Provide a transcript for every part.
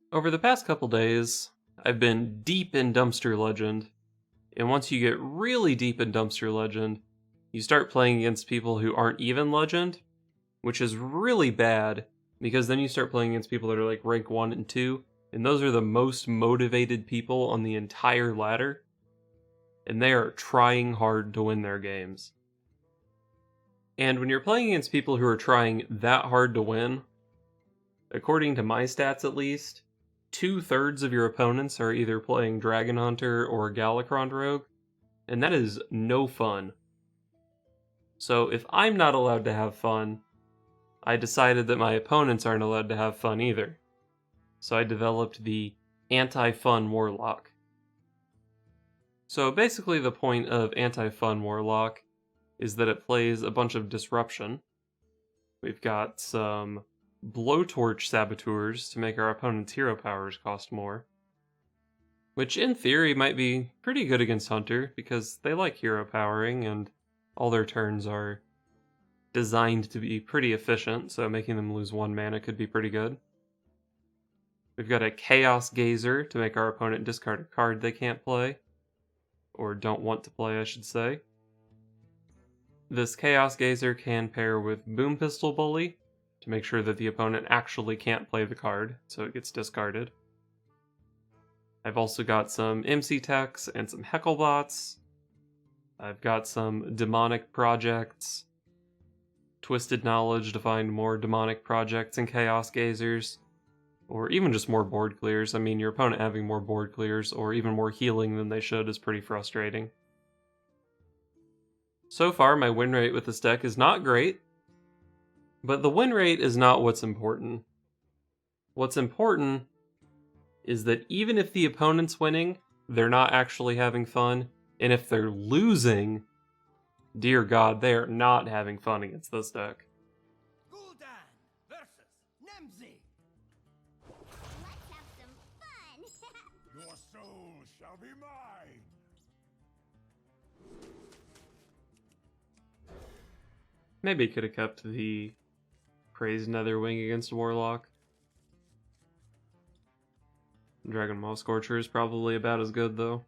Over the past couple days, I've been deep in Dumpster Legend, and once you get really deep in Dumpster Legend, you start playing against people who aren't even Legend, which is really bad, because then you start playing against people that are like rank 1 and 2, and those are the most motivated people on the entire ladder, and they are trying hard to win their games. And when you're playing against people who are trying that hard to win, according to my stats at least, 2/3 of your opponents are either playing Dragon Hunter or Galakrond Rogue, and that is no fun. So if I'm not allowed to have fun, I decided that my opponents aren't allowed to have fun either. So I developed the Anti-Fun Warlock. So basically the point of Anti-Fun Warlock is that it plays a bunch of disruption. We've got some Blowtorch Saboteurs to make our opponent's hero powers cost more. Which in theory might be pretty good against Hunter, because they like hero powering and all their turns are designed to be pretty efficient, so making them lose 1 mana could be pretty good. We've got a Chaos Gazer to make our opponent discard a card they can't play. Or don't want to play, I should say. This Chaos Gazer can pair with Boom Pistol Bully to make sure that the opponent actually can't play the card, so it gets discarded. I've also got some MC Techs and some Hecklebots. I've got some Demonic Projects. Twisted Knowledge to find more Demonic Projects and Chaos Gazers. Or even just more board clears. I mean, your opponent having more board clears or even more healing than they should is pretty frustrating. So far, my win rate with this deck is not great, but the win rate is not what's important. What's important is that even if the opponent's winning, they're not actually having fun, and if they're losing, dear God, they are not having fun against this deck. Your soul shall be mine! Maybe could have kept the Praise Netherwing against Warlock. Dragon Maw Scorcher is probably about as good, though.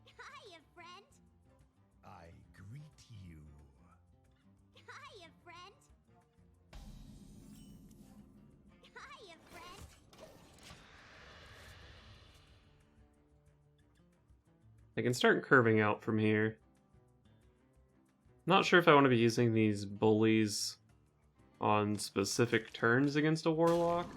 Hiya, friend. I greet you. Hiya, friend. Hiya, friend. I can start curving out from here. Not sure if I want to be using these bullies on specific turns against a Warlock.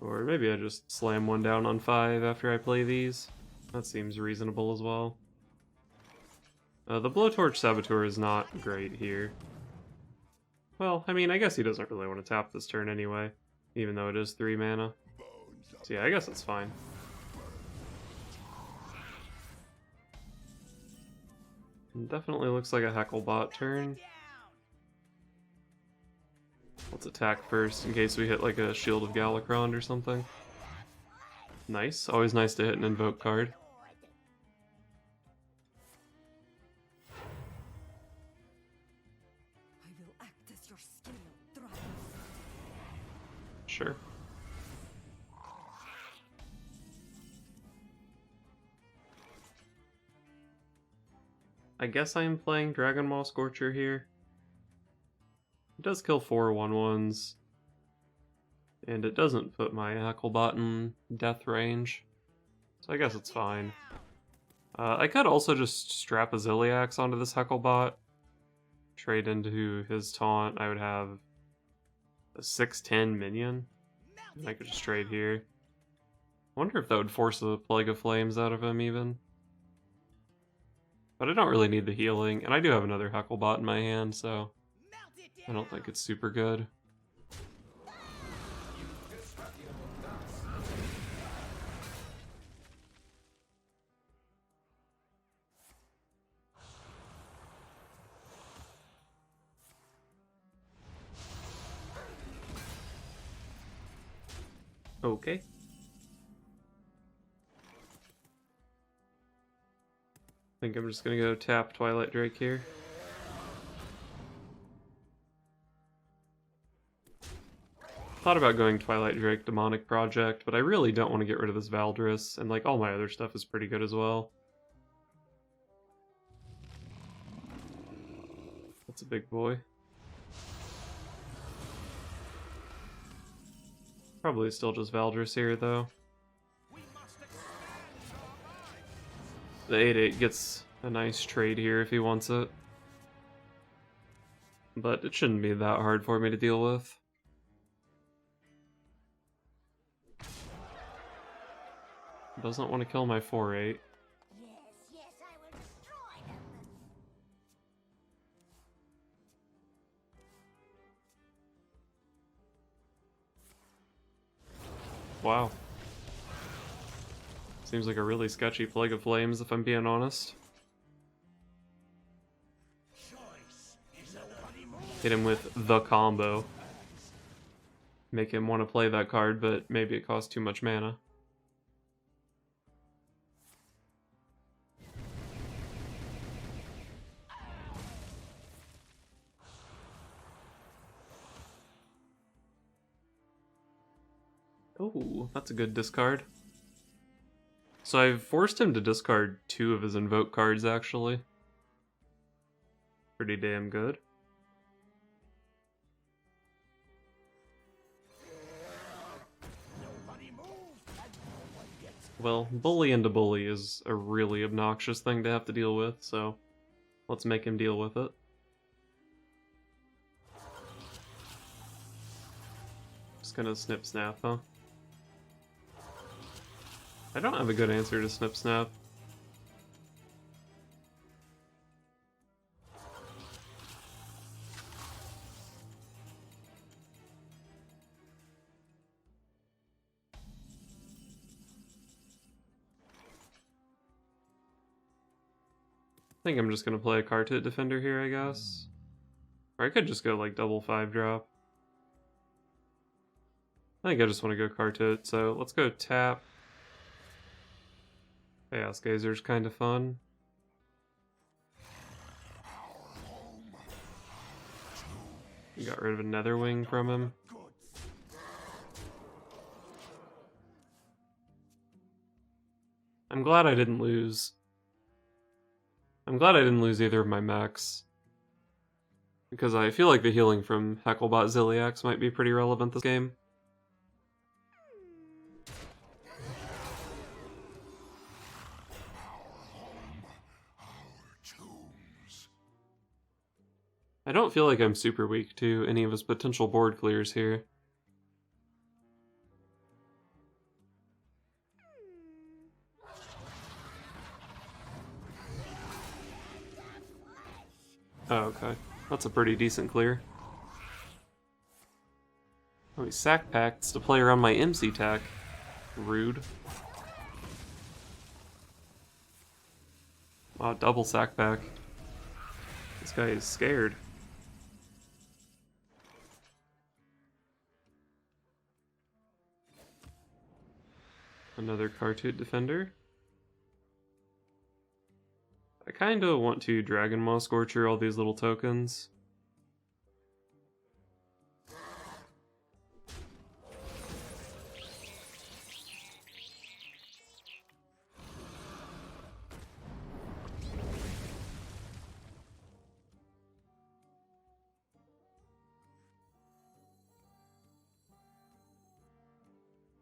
Or maybe I just slam one down on 5 after I play these. That seems reasonable as well. The Blowtorch Saboteur is not great here. Well, I mean, I guess he doesn't really want to tap this turn anyway, even though it is 3 mana. So yeah, I guess it's fine. Definitely looks like a Hecklebot turn. Let's attack first in case we hit like a Shield of Galakrond or something. Nice. Always nice to hit an invoke card. I will act as your scale drives. Sure. I guess I am playing Dragon Maw Scorcher here. It does kill 4 1/1s. And it doesn't put my Hecklebot in death range. So I guess it's fine. I could also just strap a Ziliax onto this Hecklebot. Trade into his taunt. I would have a 6/10 minion. And I could just trade here. I wonder if that would force a Plague of Flames out of him even. But I don't really need the healing, and I do have another Hecklebot in my hand, so I don't think it's super good. Okay. think I'm just gonna go tap Twilight Drake here. Thought about going Twilight Drake Demonic Project, but I really don't want to get rid of this Valdris, and like all my other stuff is pretty good as well. That's a big boy. Probably still just Valdris here though. The 8/8 gets a nice trade here if he wants it. But it shouldn't be that hard for me to deal with. Doesn't want to kill my 4/8. Yes, yes, I will destroy them. Wow. Seems like a really sketchy Plague of Flames if I'm being honest. Hit him with the combo. Make him want to play that card, but maybe it costs too much mana. Oh, that's a good discard. So I've forced him to discard 2 of his invoke cards, actually. Pretty damn good. Well, bully into bully is a really obnoxious thing to have to deal with, so let's make him deal with it. Just gonna snip snap, huh? I don't have a good answer to snip snap. I think I'm just gonna play a Kartit Defender here, I guess. Or I could just go like double 5-drop. I think I just want to go Kartit, so let's go tap. Chaos Gazer's kind of fun. We got rid of a Netherwing from him. I'm glad I didn't lose. I'm glad I didn't lose either of my mechs. Because I feel like the healing from Hecklebot Ziliax might be pretty relevant this game. I don't feel like I'm super weak to any of his potential board clears here. Oh, okay. That's a pretty decent clear. Oh, he sack packs to play around my MC tack. Rude. Wow, double sack pack. This guy is scared. Another Kartit Defender. I kinda want to Dragon Maw Scorcher all these little tokens.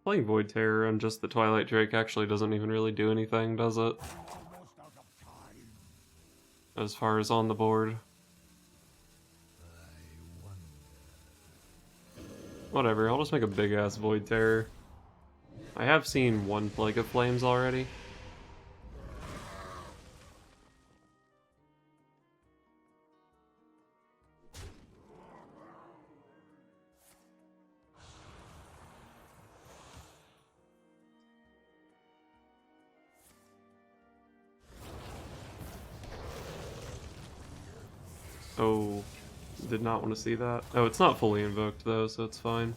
Playing Void Terror on just the Twilight Drake actually doesn't even really do anything, does it? Almost out of time. As far as on the board. Whatever, I'll just make a big ass Void Terror. I have seen one Plague of Flames already. Oh, did not want to see that. Oh, it's not fully invoked though, so it's fine.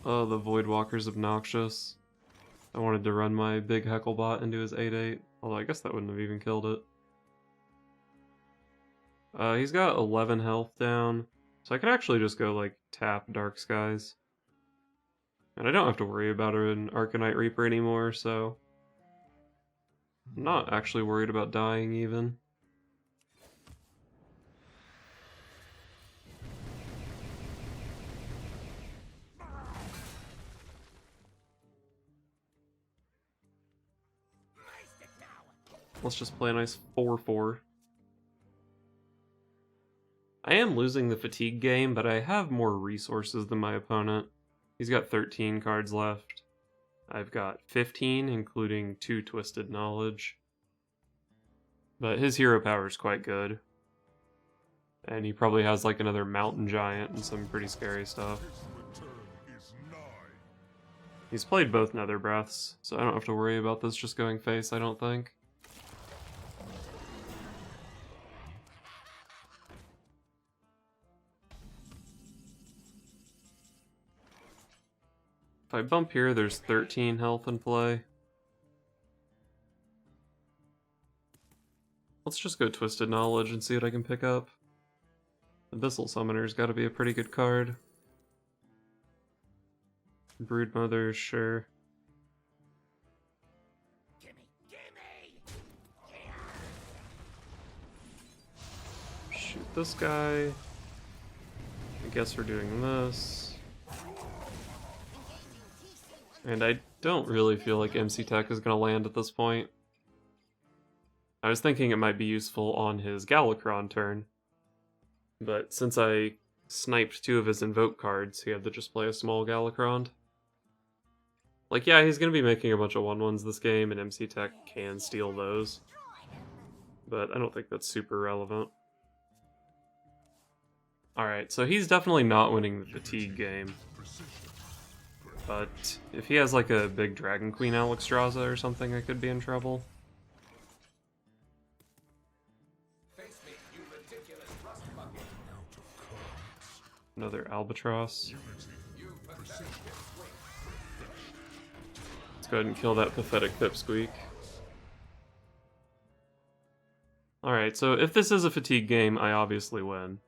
Oh, the Void Walker's obnoxious. I wanted to run my big Hecklebot into his 8/8. Although I guess that wouldn't have even killed it. He's got 11 health down, so I could actually just go like tap Dark Skies. And I don't have to worry about an Arcanite Reaper anymore, so I'm not actually worried about dying even. Let's just play a nice 4-4. I am losing the fatigue game, but I have more resources than my opponent. He's got 13 cards left. I've got 15, including 2 Twisted Knowledge. But his hero power is quite good. And he probably has like another Mountain Giant and some pretty scary stuff. He's played both Nether Breaths, so I don't have to worry about this just going face, I don't think. If I bump here, there's 13 health in play. Let's just go Twisted Knowledge and see what I can pick up. Abyssal Summoner's gotta be a pretty good card. Broodmother, sure. Shoot this guy. I guess we're doing this. And I don't really feel like MC Tech is going to land at this point. I was thinking it might be useful on his Galakrond turn. But since I sniped 2 of his Invoke cards, he had to just play a small Galakrond. Like, yeah, he's going to be making a bunch of 1/1s this game, and MC Tech can steal those. But I don't think that's super relevant. Alright, so he's definitely not winning the fatigue game. But if he has like a big Dragon Queen Alexstrasza or something, I could be in trouble. Another Albatross. Let's go ahead and kill that pathetic Pipsqueak. Alright, so if this is a fatigue game, I obviously win.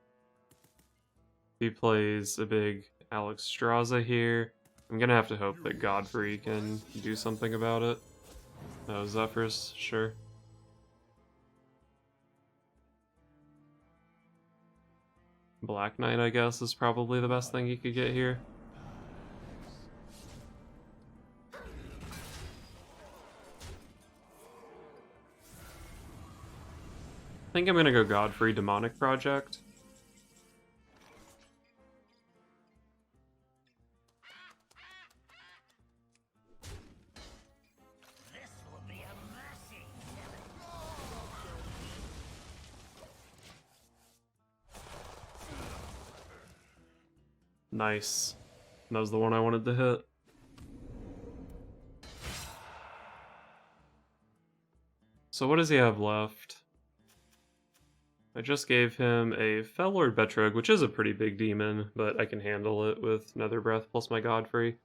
He plays a big Alexstrasza here. I'm gonna have to hope that Godfrey can do something about it. Oh, Zephyrs, sure. Black Knight, I guess, is probably the best thing he could get here. I think I'm gonna go Godfrey Demonic Project. Nice. That was the one I wanted to hit. So what does he have left? I just gave him a Fellord Betrog, which is a pretty big demon, but I can handle it with Nether Breath plus my Godfrey.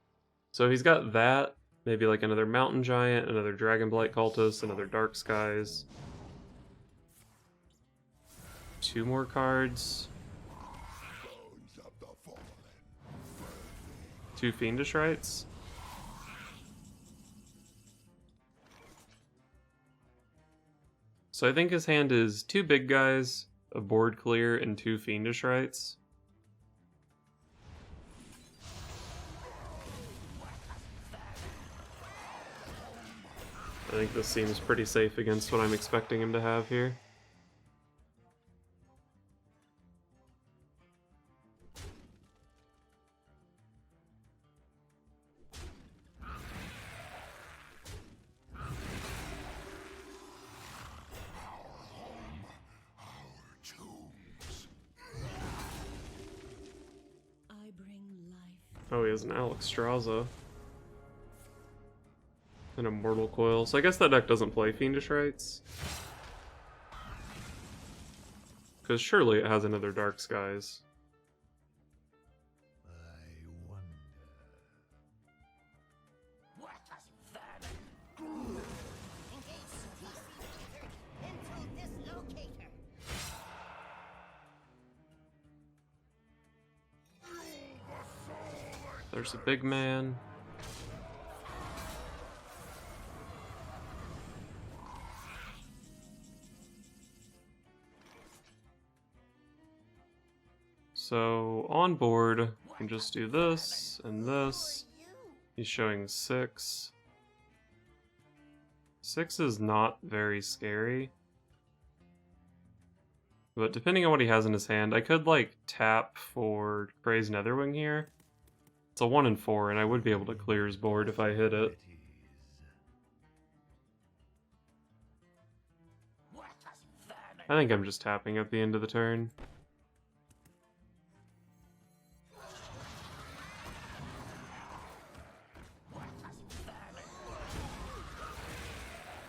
So he's got that, maybe like another Mountain Giant, another Dragonblight Cultist, another Dark Skies. 2 more cards. 2 Fiendish Rites. So I think his hand is 2 big guys, a board clear, and 2 Fiendish Rites. I think this seems pretty safe against what I'm expecting him to have here. Oh, he has an Alexstrasza. An Immortal Coil. So I guess that deck doesn't play Fiendish Rites. Because surely it has another Dark Skies. I wonder. There's a big man. So on board, I can just do this and this. He's showing 6. 6 is not very scary. But depending on what he has in his hand, I could like tap for Gray's Netherwing here. It's a 1 and 4, and I would be able to clear his board if I hit it. I think I'm just tapping at the end of the turn.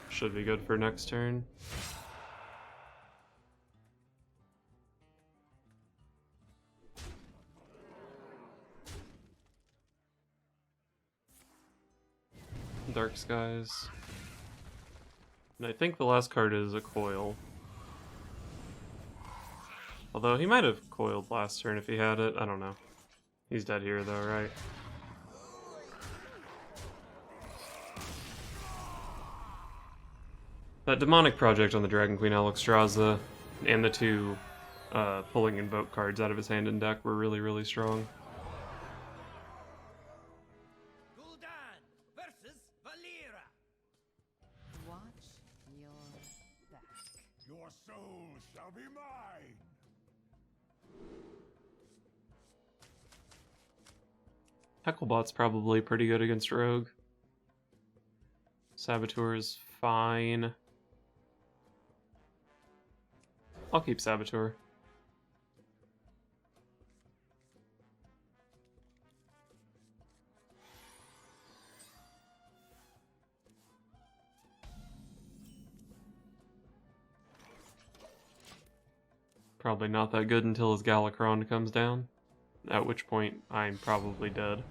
Should be good for next turn. Dark Skies. And I think the last card is a coil. Although he might have coiled last turn if he had it. I don't know. He's dead here though, right? That Demonic Project on the Dragon Queen Alexstrasza and the 2 pulling Invoke cards out of his hand and deck were really, really strong. Watch your back. Your soul shall be mine. Hecklebot's probably pretty good against Rogue. Saboteur is fine. I'll keep Saboteur. Probably not that good until his Galakrond comes down, at which point I'm probably dead.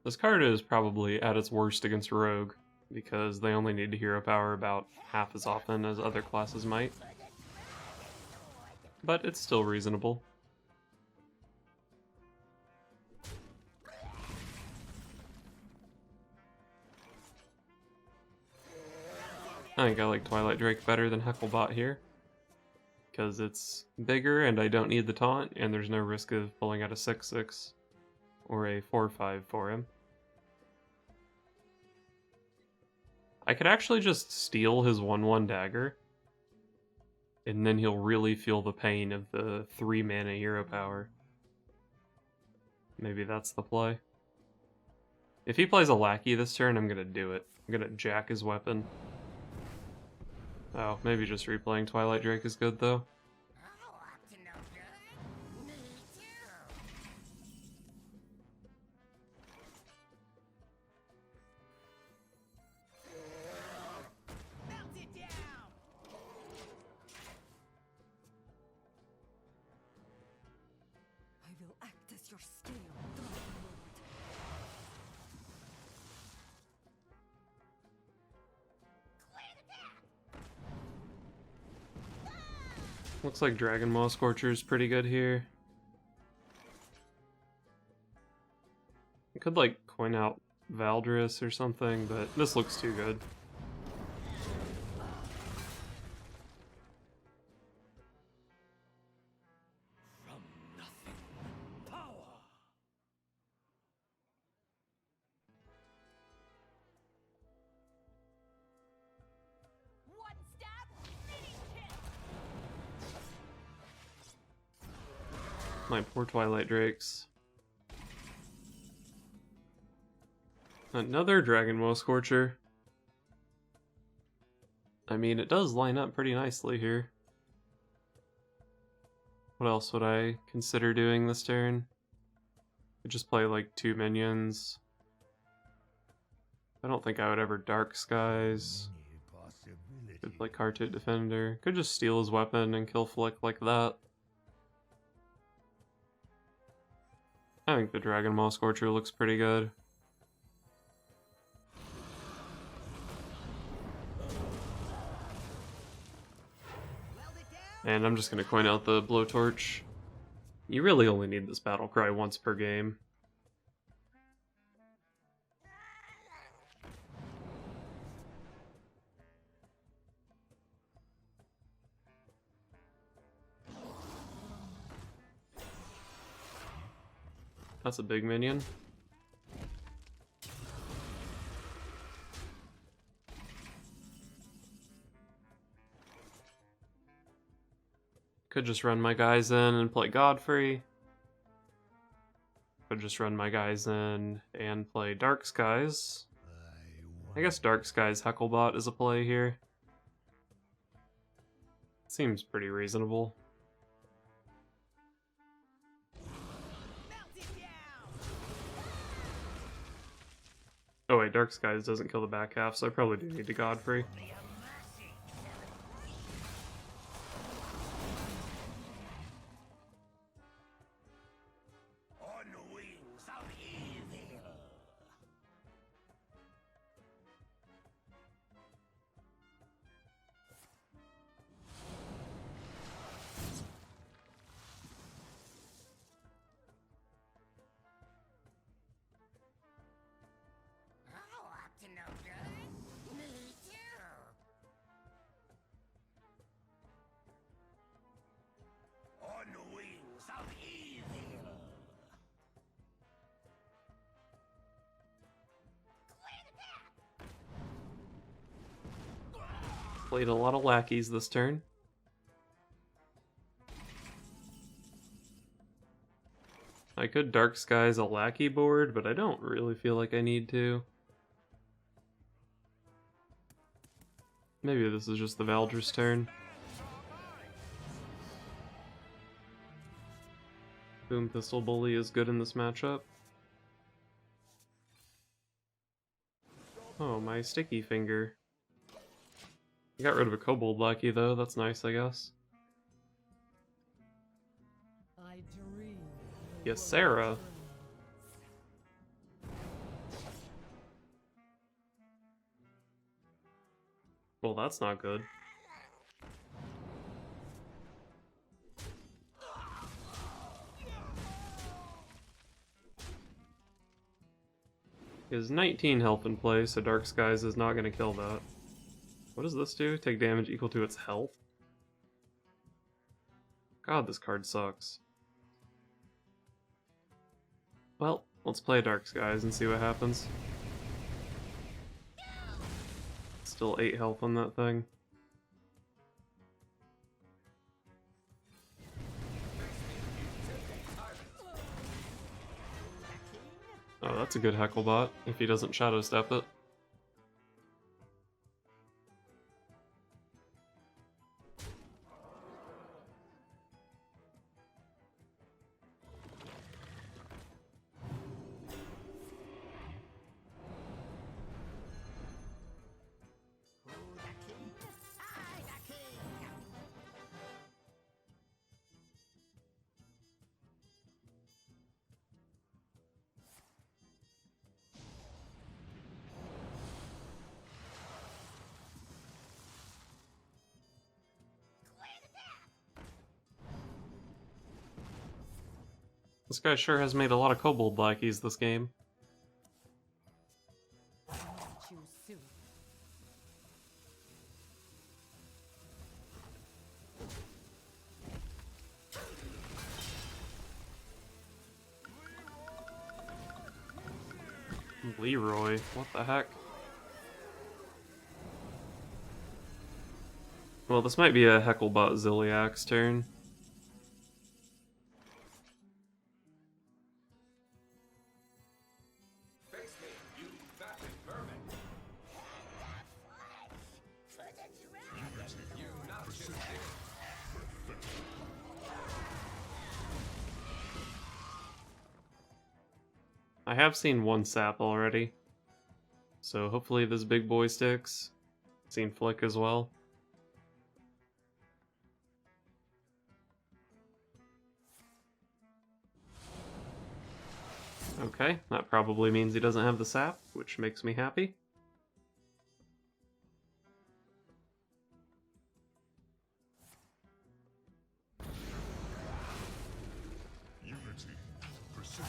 This card is probably at its worst against Rogue, because they only need to hero power about half as often as other classes might. But it's still reasonable. I think I like Twilight Drake better than Hecklebot here, because it's bigger and I don't need the taunt, and there's no risk of pulling out a 6/6 or a 4/5 for him. I could actually just steal his 1/1 dagger, and then he'll really feel the pain of the 3 mana hero power. Maybe that's the play. If he plays a lackey this turn, I'm gonna do it. I'm gonna jack his weapon. Oh, maybe just replaying Twilight Drake is good though. Oh, up to no good? Me too. Melt it down. I will act as your scale, Dragon Lord. Clear the path. Looks like Dragon Maw Scorcher is pretty good here. I could like coin out Valdris or something, but this looks too good. From nothing, power. One stab, finish him. My poor Twilight Drakes. Another Dragon Maw Scorcher. I mean, it does line up pretty nicely here. What else would I consider doing this turn? Could just play like 2 minions. I don't think I would ever Dark Skies. Could play Cartoon Defender. Could just steal his weapon and kill Flick like that. I think the Dragon Maw Scorcher looks pretty good. And I'm just going to coin out the Blowtorch. You really only need this battle cry once per game. That's a big minion. Could just run my guys in and play Godfrey. Could just run my guys in and play Dark Skies. I guess Dark Skies Hecklebot is a play here. Seems pretty reasonable. Oh wait, Dark Skies doesn't kill the back half, so I probably do need to Godfrey. Played a lot of lackeys this turn. I could Dark Skies a lackey board, but I don't really feel like I need to. Maybe this is just the Valdr's turn. Boom Pistol Bully is good in this matchup. Oh, my sticky finger. I got rid of a Kobold Lackey though, that's nice I guess. Yes, Sarah. Well, that's not good. He has 19 health in play, so Dark Skies is not going to kill that. What does this do? Take damage equal to its health? God, this card sucks. Well, let's play Dark Skies and see what happens. Still 8 health on that thing. Oh, that's a good Hecklebot, if he doesn't Shadow Step it. This guy sure has made a lot of Kobold Lackeys this game. Leroy, what the heck? Well, this might be a Hecklebot Ziliak's turn. I have seen one sap already. So hopefully this big boy sticks. Seen flick as well. Okay, that probably means he doesn't have the sap, which makes me happy. Unity, precision,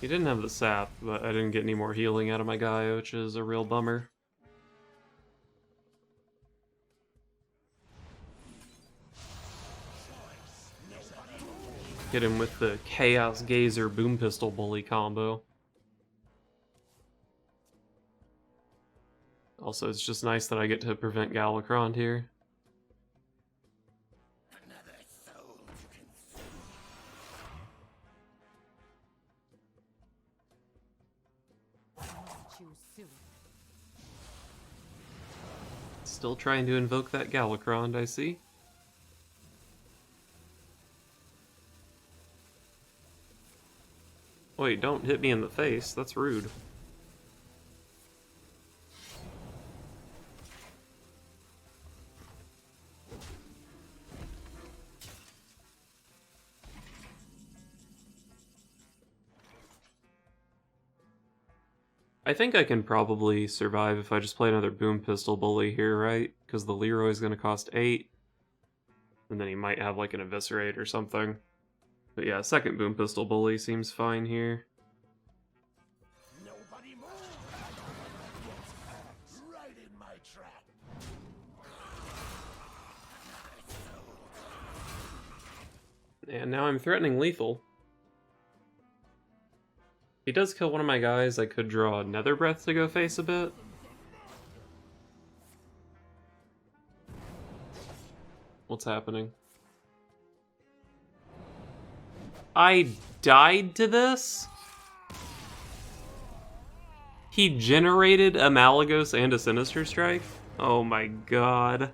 He didn't have the sap, but I didn't get any more healing out of my guy, which is a real bummer. Hit him with the Chaos Gazer Boom Pistol Bully combo. Also, it's just nice that I get to prevent Galakrond here. Another soul to consume. Too soon. Still trying to invoke that Galakrond, I see. Wait, don't hit me in the face, that's rude. I think I can probably survive if I just play another Boom Pistol Bully here, right? Because the Leroy's gonna cost 8. And then he might have like an Eviscerate or something. But yeah, second Boom Pistol Bully seems fine here. nobody move! Right in my trap! And now I'm threatening lethal. If he does kill one of my guys, I could draw Nether Breath to go face a bit. What's happening? I died to this? He generated a Malagos and a Sinister Strike? Oh my god.